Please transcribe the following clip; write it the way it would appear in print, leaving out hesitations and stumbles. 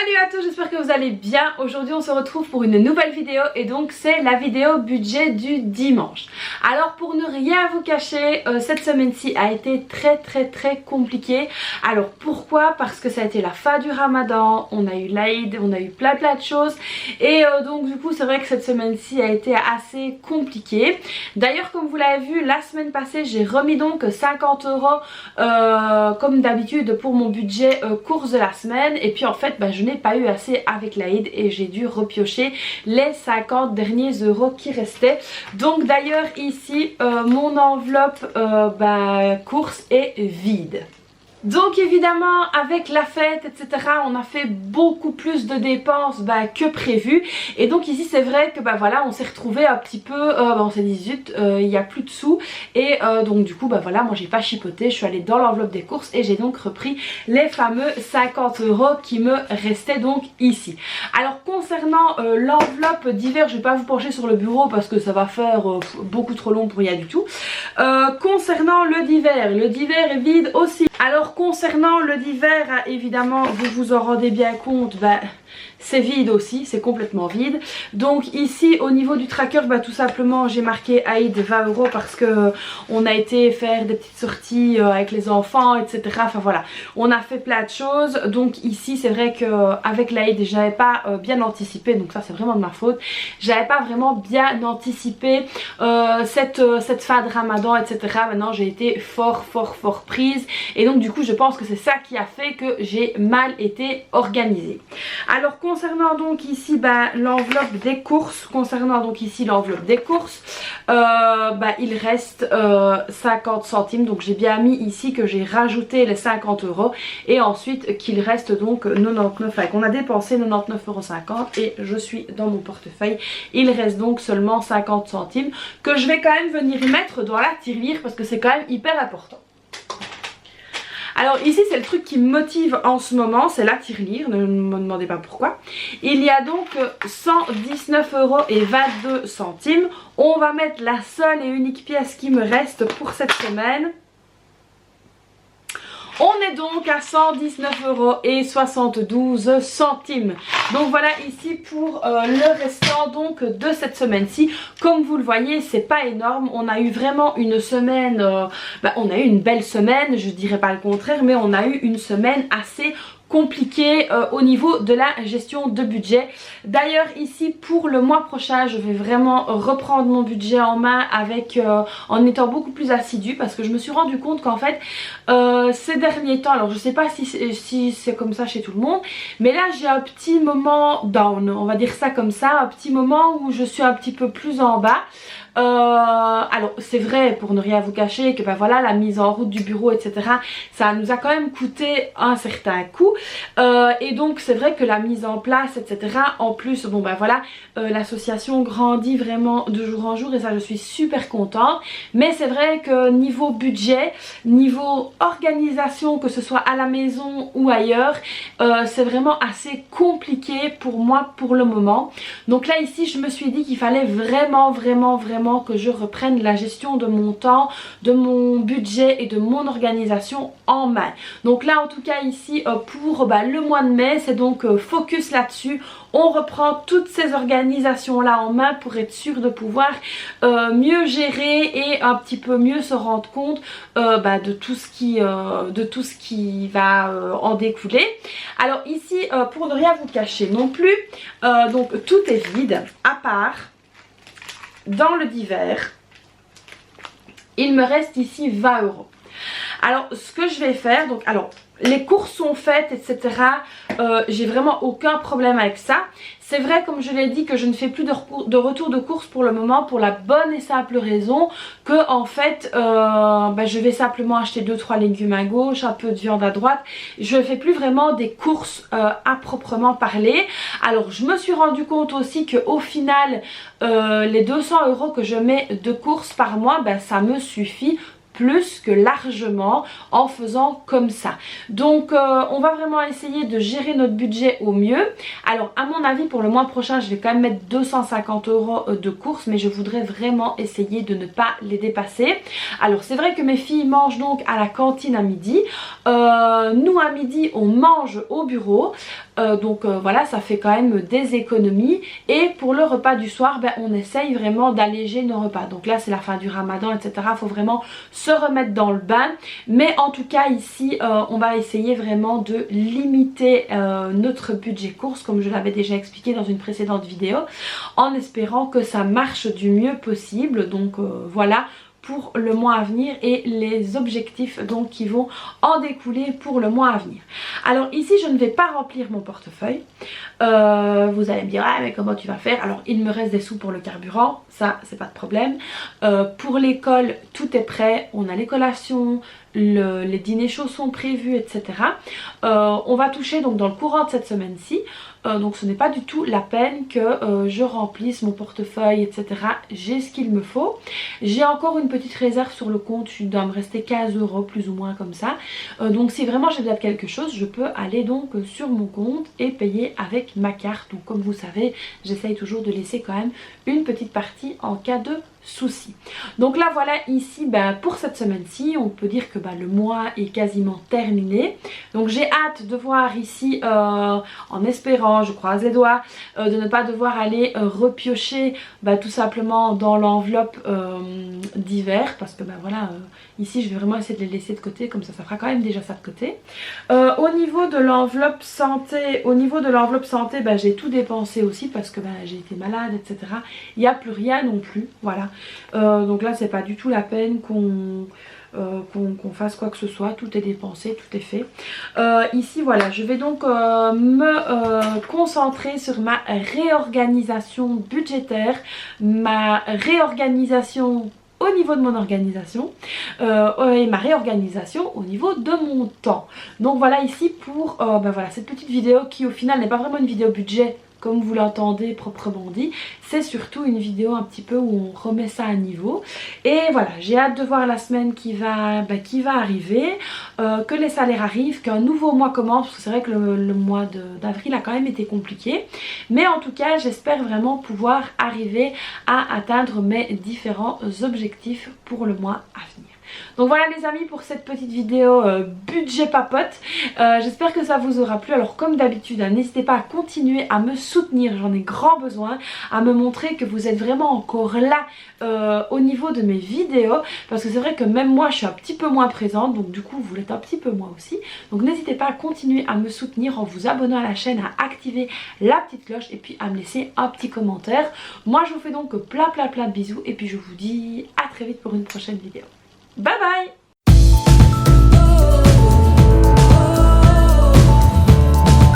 Salut à tous, j'espère que vous allez bien. Aujourd'hui on se retrouve pour une nouvelle vidéo et donc c'est la vidéo budget du dimanche. Alors pour ne rien vous cacher, cette semaine-ci a été très compliquée. Alors pourquoi? Parce que ça a été la fin du ramadan, on a eu l'Aïd, on a eu plein de choses. Et donc du coup c'est vrai que cette semaine-ci a été assez compliquée. D'ailleurs comme vous l'avez vu, la semaine passée j'ai remis donc 50 € comme d'habitude pour mon budget course de la semaine. Et puis en fait je n'ai pas eu assez avec l'Aïd et j'ai dû repiocher les 50 derniers euros qui restaient. Donc d'ailleurs ici mon enveloppe course est vide. Donc évidemment avec la fête etc on a fait beaucoup plus de dépenses que prévu. Et donc ici c'est vrai que voilà on s'est retrouvé un petit peu, on s'est dit zut il n'y a plus de sous. Et donc du coup voilà moi j'ai pas chipoté, je suis allée dans l'enveloppe des courses et j'ai donc repris les fameux 50 € qui me restaient donc ici. Alors concernant l'enveloppe d'hiver, je vais pas vous pencher sur le bureau parce que ça va faire beaucoup trop long pour rien du tout. Concernant le d'hiver est vide aussi. Alors concernant le d'hiver, évidemment vous vous en rendez bien compte, c'est vide aussi, c'est complètement vide. Donc ici au niveau du tracker, tout simplement j'ai marqué Aïd 20 € parce que on a été faire des petites sorties avec les enfants etc. Enfin voilà, on a fait plein de choses. Donc ici c'est vrai qu'avec l'Aïd j'avais pas bien anticipé, donc ça c'est vraiment de ma faute. J'avais pas vraiment bien anticipé cette fin de ramadan etc. Maintenant j'ai été fort prise et donc du coup je pense que c'est ça qui a fait que j'ai mal été organisée. Alors concernant donc ici l'enveloppe des courses, il reste 50 centimes. Donc j'ai bien mis ici que j'ai rajouté les 50 € et ensuite qu'il reste donc 99, on a dépensé 99,50 € et je suis dans mon portefeuille. Il reste donc seulement 50 centimes que je vais quand même venir mettre dans la tirelire parce que c'est quand même hyper important. Alors ici c'est le truc qui me motive en ce moment, c'est la tirelire, ne me demandez pas pourquoi. Il y a donc 119,22 €. On va mettre la seule et unique pièce qui me reste pour cette semaine. On est donc à 119,72 €. Donc voilà ici pour le restant donc de cette semaine-ci. Comme vous le voyez c'est pas énorme. On a eu vraiment une semaine, on a eu une belle semaine, je dirais pas le contraire, mais on a eu une semaine assez compliqué au niveau de la gestion de budget. D'ailleurs ici pour le mois prochain je vais vraiment reprendre mon budget en main avec en étant beaucoup plus assidue parce que je me suis rendu compte qu'en fait ces derniers temps, alors je sais pas si c'est comme ça chez tout le monde, mais là j'ai un petit moment down, on va dire ça comme ça, un petit moment où je suis un petit peu plus en bas. Alors c'est vrai, pour ne rien vous cacher, que la mise en route du bureau etc, ça nous a quand même coûté un certain coût, et donc c'est vrai que la mise en place etc, en plus l'association grandit vraiment de jour en jour et ça je suis super contente. Mais c'est vrai que niveau budget, niveau organisation, que ce soit à la maison ou ailleurs, c'est vraiment assez compliqué pour moi pour le moment. Donc là ici je me suis dit qu'il fallait vraiment que je reprenne la gestion de mon temps, de mon budget et de mon organisation en main. Donc là en tout cas ici pour le mois de mai c'est donc focus là-dessus. On reprend toutes ces organisations là en main pour être sûr de pouvoir mieux gérer et un petit peu mieux se rendre compte de tout ce qui va en découler. Alors ici pour ne rien vous cacher non plus, donc tout est vide à part dans le d'hiver, il me reste ici 20 €. Alors ce que je vais faire, donc alors les courses sont faites etc, j'ai vraiment aucun problème avec ça. C'est vrai comme je l'ai dit que je ne fais plus de retour de course pour le moment pour la bonne et simple raison que en fait je vais simplement acheter 2-3 légumes à gauche, un peu de viande à droite. Je ne fais plus vraiment des courses à proprement parler. Alors je me suis rendu compte aussi que au final les 200 € que je mets de courses par mois ça me suffit plus que largement en faisant comme ça. Donc on va vraiment essayer de gérer notre budget au mieux. Alors à mon avis pour le mois prochain je vais quand même mettre 250 € de courses, mais je voudrais vraiment essayer de ne pas les dépasser. Alors c'est vrai que mes filles mangent donc à la cantine à midi. Nous à midi on mange au bureau. Donc voilà, ça fait quand même des économies. Et pour le repas du soir, ben, on essaye vraiment d'alléger nos repas. Donc là c'est la fin du ramadan, etc. Il faut vraiment se remettre dans le bain. Mais en tout cas ici on va essayer vraiment de limiter notre budget course, comme je l'avais déjà expliqué dans une précédente vidéo, en espérant que ça marche du mieux possible. Donc voilà pour le mois à venir et les objectifs donc qui vont en découler pour le mois à venir. Alors ici je ne vais pas remplir mon portefeuille. Vous allez me dire ah mais comment tu vas faire? Alors il me reste des sous pour le carburant, ça c'est pas de problème. Pour l'école tout est prêt, on a les collations, les dîners chauds sont prévus, etc. On va toucher donc dans le courant de cette semaine-ci. Donc ce n'est pas du tout la peine que je remplisse mon portefeuille, etc. J'ai ce qu'il me faut. J'ai encore une petite réserve sur le compte, il doit me rester 15 € plus ou moins comme ça. Donc si vraiment j'ai besoin de quelque chose, je peux aller donc sur mon compte et payer avec ma carte. Donc comme vous savez, j'essaye toujours de laisser quand même une petite partie en cas de soucis. Donc là voilà ici pour cette semaine-ci on peut dire que le mois est quasiment terminé. Donc j'ai hâte de voir ici en espérant, je croise les doigts, de ne pas devoir aller repiocher tout simplement dans l'enveloppe d'hiver, parce que voilà ici je vais vraiment essayer de les laisser de côté, comme ça ça fera quand même déjà ça de côté. Au niveau de l'enveloppe santé, j'ai tout dépensé aussi parce que j'ai été malade, etc. Il n'y a plus rien non plus, voilà. Donc là c'est pas du tout la peine qu'on fasse quoi que ce soit, tout est dépensé, tout est fait. Ici voilà, je vais donc me concentrer sur ma réorganisation budgétaire, ma réorganisation au niveau de mon organisation et ma réorganisation au niveau de mon temps. Donc voilà ici pour voilà, cette petite vidéo qui au final n'est pas vraiment une vidéo budget comme vous l'entendez proprement dit, c'est surtout une vidéo un petit peu où on remet ça à niveau. Et voilà, j'ai hâte de voir la semaine qui va arriver, que les salaires arrivent, qu'un nouveau mois commence, parce que c'est vrai que le mois d'avril a quand même été compliqué. Mais en tout cas, j'espère vraiment pouvoir arriver à atteindre mes différents objectifs pour le mois à venir. Donc voilà les amis pour cette petite vidéo budget papote. J'espère que ça vous aura plu. Alors comme d'habitude, n'hésitez pas à continuer à me soutenir, j'en ai grand besoin, à me montrer que vous êtes vraiment encore là au niveau de mes vidéos, parce que c'est vrai que même moi je suis un petit peu moins présente, donc du coup vous l'êtes un petit peu moins aussi. Donc n'hésitez pas à continuer à me soutenir en vous abonnant à la chaîne, à activer la petite cloche et puis à me laisser un petit commentaire. Moi je vous fais donc plein de bisous et puis je vous dis à très vite pour une prochaine vidéo. Bye bye!